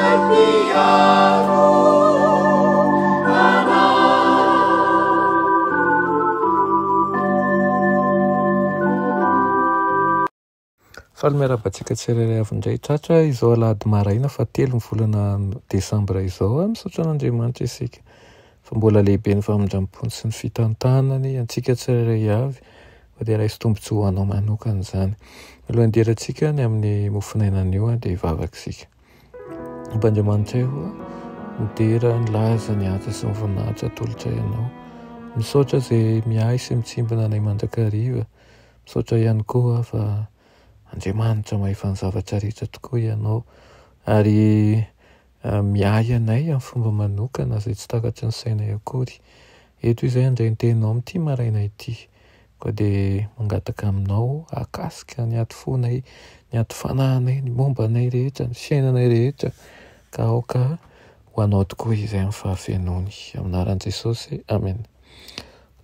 Faly miarabantsika tsirairay avy indray tratra izao alahady maraina fa 3 ny volana Desambra izao misaotra an'Andriamanitra isika fa mbola lehibe ny famindrampony sy ny fitantanany antsika tsirairay avy fa dia raisy tombontsoa ho anao manokana izany. Aloha andirantsika ny amin'ny mofinainan'io dia hivavaka isika. Andriamanitra io midera ny laza ny asa sy ny voninahitra atolotra ianao. Misaotra izay miay sy mitsimbina anay mandrakariva. Misaotra ihany koa fa Andriamanitra mahaifa ny zavatra rehetra tokoa ianao ary miay anay amin'ny fomba manokana izay tsy takatry ny sainay akory. Eto izay andray ny teninao amin'ity maraina ity. Koa dia mangataka aminao akasika ny aty fonay, ny aty fanahinay, ny mombanay rehetra, ny fiainanay rehetra ka aoka ho anao tokoa izay amin'ny fahafianony. Aminaran'i Jesosy, amen.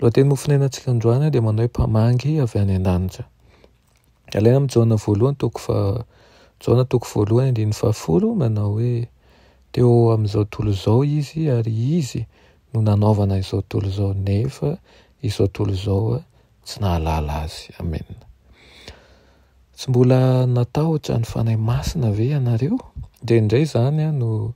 Lohateny mofinainantsika androany dia manao hoe mpamangy avy any an-danitra. Alaina amin'ny Jaona voalohany toko voalohany 1:10 manao hoe teo amin'izao tontolo izao izy ary izy no nanaovana izao tontolo izao nefa izao tontolo izao tsy nahalala azy. Amen. Tsy mbola natahotra ny fanahy masina ve ianareo? Indraindray izany no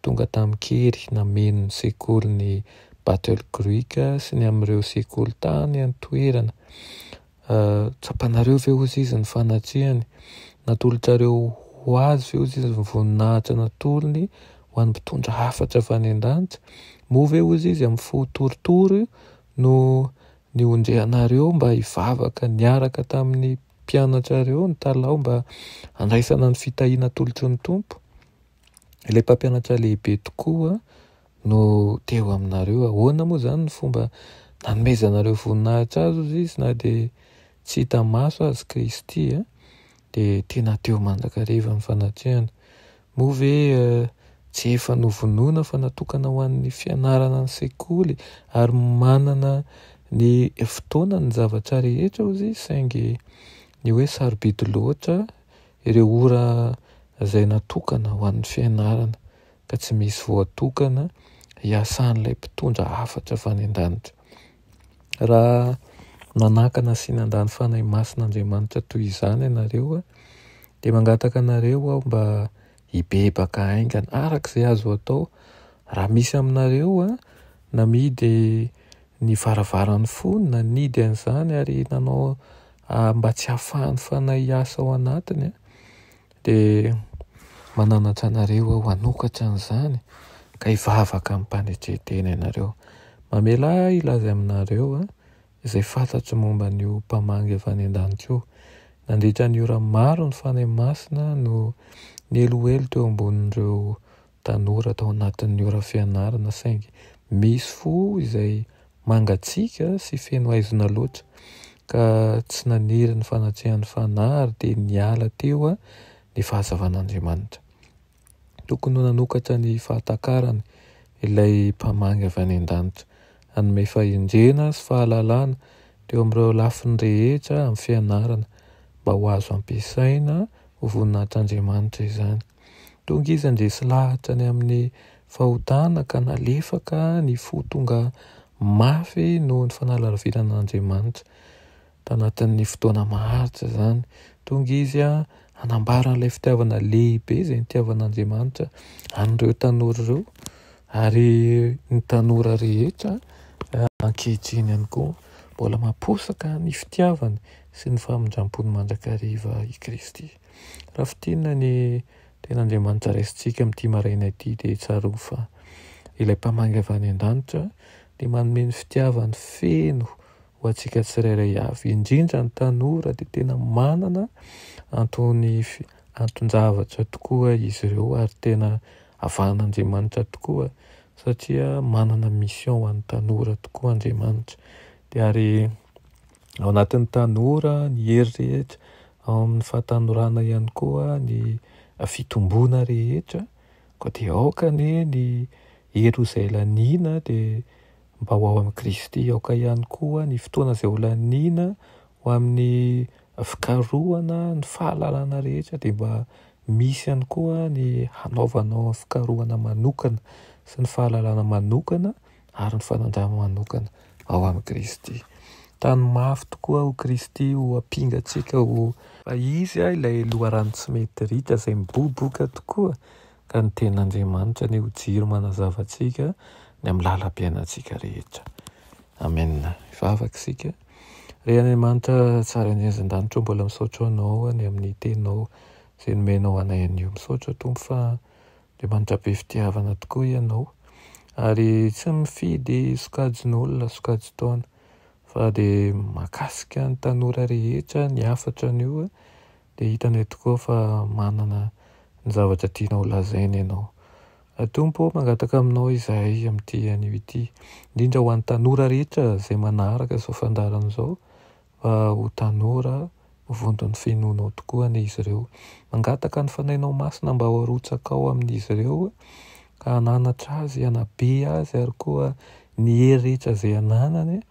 tonga tamin'ny kery nameno ny sekoly Battle-Groika sy ny amin'ireo sekoly tany an-toerana. Tsapanareo ve ozy izy ny fanatriany? Natolotrareo ho azy ve ozy izy ny voninahitra natolony ho an'ny mpitondra hafatra avy any an-danitra? Moa ve ozy izy amin'ny fo torotoro no niondrehanareo mba hivavaka niaraka tamin'ny mpianatrareo ny talao mba handraisana ny fitahiana tolotry ny tompo? Ilay mpampianatra lehibe tokoa no teo aminareo. Ahoana moa izany ny fomba nanomezanareo voninahitra azy ozy izy na dia tsy hita maso azy Kristy dia tena teo mandrakariva ny fanatrehana. Moa ve tsy efa novonoina fa natokana ho an'ny fianarana ny sekoly ary manana ny fotoana ny zavatra rehetra ozy saingy ny hoe sarobidy loatra ireo ora izay natokana ho an'ny fianarana ka tsy misy voatokana hiasan'ilay mpitondra hafatra avy any an-danitra. Raha nanakana sy nandany fanahy masin'Andriamanitra toy izany ianareo dia mangataka anareo aho mba hibebaka haingana arak'izay azo atao. Raha misy aminareo namidy ny varavaran'ny fony na nidy an'izany ary nanao mba tsy hahafahan'ny fanahy hiasa ao anatiny dia mananatra anareo aho hanokatra an'izany ka hivavaka amin'ny mpanetretena ianareo. Mamela ilaza aminareo izay fantatro momba n'io mpamangy avy any an-danitra io. Nandritra ny ora maro ny fanahy masina no nielohelo teo ambonin'ireo tanora tao anatin'ny ora fianarana saingy misy fo izay mangatsiaka sy feno haizina loatra ka tsy naniry ny fanatrehan'ny fanahy ary dia niala teo ny fahazavan'Andriamanitra. Tokony ho nanokatra ny fahatakarany ilay mpamangy avy any an-danitra, hanome fahendrena sy fahalalana teo amin'ireo lafiny rehetra amin'ny fianarana mba ho azo ampiasaina ho voninahitr'Andriamanitra izany. Tonga izy handresy lahatra ny amin'ny fahotana ka nalefaka ny fo tonga mafy noho ny fanalaviran'Andriamanitra tanatin'ny fotoana maharitra izany. Tonga izy hanambara n'ilay fitiavana lehibe izay nitiavan'Andriamanitra an'ireo tanora ireo ary ny tanora rehetra ankehitriny ihany koa mbola mamposaka ny fitiavany sy ny famindram-pony mandrakariva i Kristy. Raha fitinina ny ten'Andriamanitra raisintsika amin'ity maraina ity dia tsaroa fa ilay mpamangy avy any an-danitra dia manome ny fitiavany feno ho antsika tsirairay avy, indrindra ny tanora dia tena manana anton-javatra tokoa izy ireo ary tena avahan'Andriamanitra tokoa satria manana mission ho an'ny tanora tokoa Andriamanitra. Dia ary ao anatin'ny tanora ny hery rehetra, ao amin'ny fahatanorana ihany koa ny fitomboana rehetra, koa dia aoka ny hery izay laniana dia mba ho ao amin'ny Kristy, aoka ihany koa ny fotoana izay ho laniana ho amin'ny fikarohana ny fahalalana rehetra dia mba misy ihany koa ny hanaovanao fikarohana manokana sy ny fahalalana manokana ary ny fanandrama manokana ao amin'ny Kristy. Tany mafy tokoa ho Kristy ho ampingatsika ho fa izy ilay loharano tsy mety ritra izay miboboka tokoa ka ny ten'Andriamanitra ny ho jiro manazava antsika ny amin'ny lalam-piainantsika rehetra. Amen. Ivavaka isika. Ry Andriamanitra tsara indrindra-danitra mbola misaotra anao ny amin'ny teninao izay nomenao anay anio. Misaotra Tompo fa Andriamanitra be fitiavana tokoa ianao ary tsy mifidy sokajin'olona sokajin-taona fa dia mahakasika ny tanora rehetra ny afatra an'io dia hitanay tokoa fa manana ny zavatra tianao lazaina ianao. Tompo, mangataka aminao izahay amin'ity anio ity, indrindra ho an'ny tanora rehetra izay manaraka izao fandarana izao fa ho tanora vondron'ny finoanao tokoa ny izy ireo. Mangataka ny fanainao masina mba ho arotsaka ao amin'izy ireo ka hananatra azy, hanabe azy ary koa ny hery rehetra izay hananany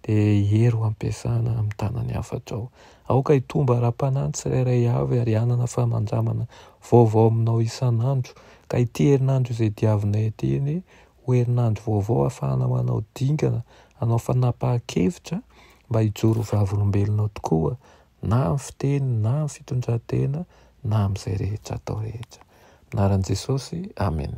dia hery ho ampiasana amin'ny tanany hafatra ao. Aoka hitomba ara-panahy tsirairay avy ary hanana famandramana vaovao aminao isan'andro ka ity herinandro izay diavinay ity ho herinandro vaovao ahafahana manao dingana, hanao fanapahan-kevitra mba hijoro vavolombelonao tokoa na amin'ny fiteny na amin'ny fitondran-tena na amin'izay rehetra atao rehetra. Anaran'i Jesosy, amen.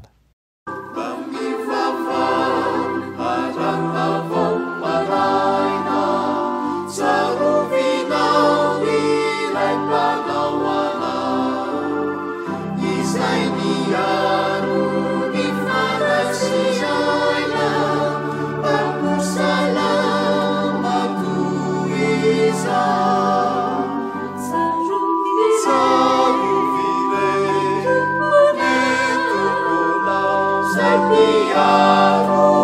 Piaro